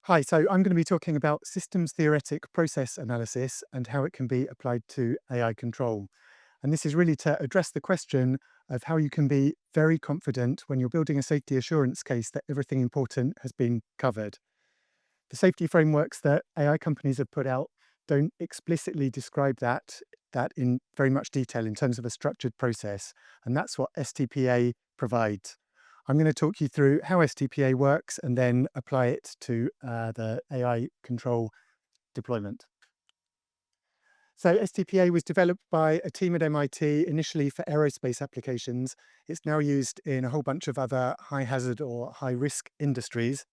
Hi, so I'm going to be talking about systems theoretic process analysis and how it can be applied to AI control. And this is really to address the question of how you can be very confident when you're building a safety assurance case that everything important has been covered. The safety frameworks that AI companies have put out don't explicitly describe that in very much detail in terms of a structured process. And that's what STPA provides. I'm going to talk you through how STPA works and then apply it to the AI control deployment. So STPA was developed by a team at MIT initially for aerospace applications. It's now used in a whole bunch of other high hazard or high risk industries.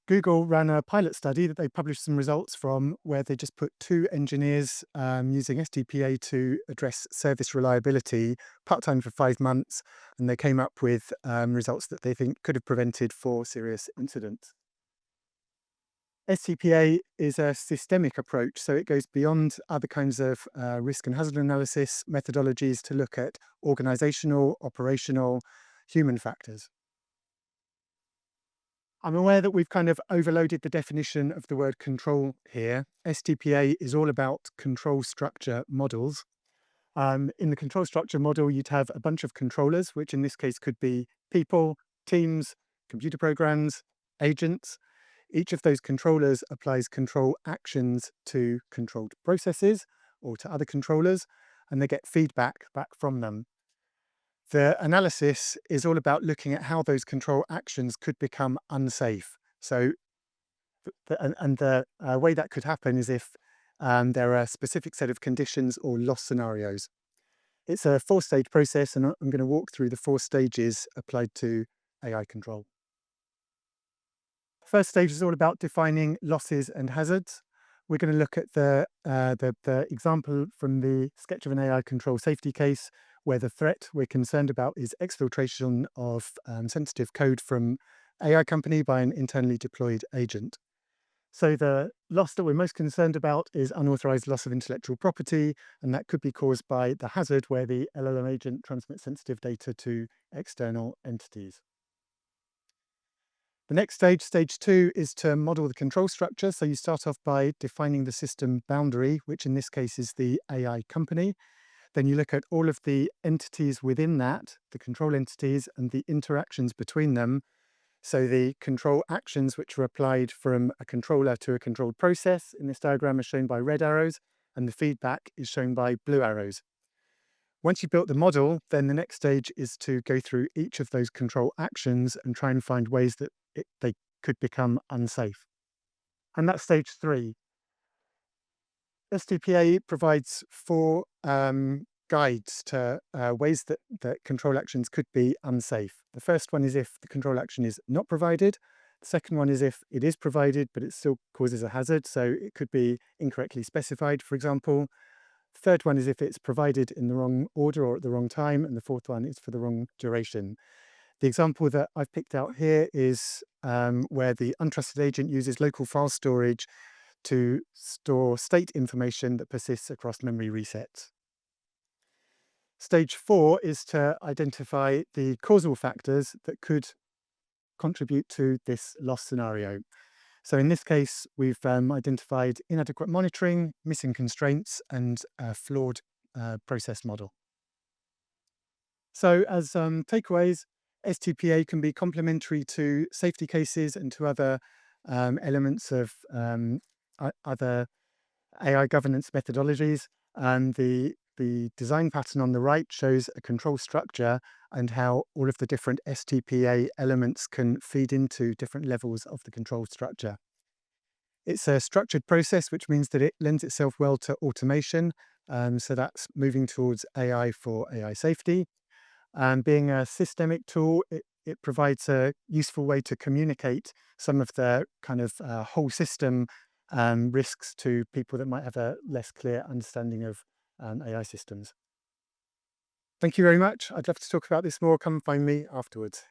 Google ran a pilot study that they published some results from where they just put two engineers using STPA to address service reliability part-time for 5 months, and they came up with results that they think could have prevented 4 serious incidents. STPA is a systemic approach, so it goes beyond other kinds of risk and hazard analysis methodologies to look at organizational, operational, human factors. I'm aware that we've kind of overloaded the definition of the word control here. STPA is all about control structure models. In the control structure model, you'd have a bunch of controllers, which in this case could be people, teams, computer programs, agents. Each of those controllers applies control actions to controlled processes or to other controllers, and they get feedback back from them. The analysis is all about looking at how those control actions could become unsafe. So, the way that could happen is if there are a specific set of conditions or loss scenarios. It's a 4-stage process, and I'm going to walk through the 4 stages applied to AI control. First stage is all about defining losses and hazards. We're going to look at the example from the sketch of an AI control safety case where the threat we're concerned about is exfiltration of sensitive code from AI company by an internally deployed agent. So the loss that we're most concerned about is unauthorized loss of intellectual property, and that could be caused by the hazard where the LLM agent transmits sensitive data to external entities. The next stage, stage 2, is to model the control structure. So you start off by defining the system boundary, which in this case is the AI company. Then you look at all of the entities within that, the control entities and the interactions between them. So the control actions which are applied from a controller to a controlled process in this diagram are shown by red arrows, and the feedback is shown by blue arrows. Once you've built the model, then the next stage is to go through each of those control actions and try and find ways that they could become unsafe. And that's stage 3. STPA provides 4 guides to ways that control actions could be unsafe. The first one is if the control action is not provided. The second one is if it is provided, but it still causes a hazard. So it could be incorrectly specified, for example. The third one is if it's provided in the wrong order or at the wrong time. And the fourth one is for the wrong duration. The example that I've picked out here is where the untrusted agent uses local file storage to store state information that persists across memory resets. Stage 4 is to identify the causal factors that could contribute to this loss scenario. So in this case, we've identified inadequate monitoring, missing constraints, and a flawed process model. So as takeaways, STPA can be complementary to safety cases and to other elements of other AI governance methodologies. And the design pattern on the right shows a control structure and how all of the different STPA elements can feed into different levels of the control structure. It's a structured process, which means that it lends itself well to automation. So that's moving towards AI for AI safety. Being a systemic tool, it provides a useful way to communicate some of the kind of whole system risks to people that might have a less clear understanding of AI systems. Thank you very much. I'd love to talk about this more. Come find me afterwards.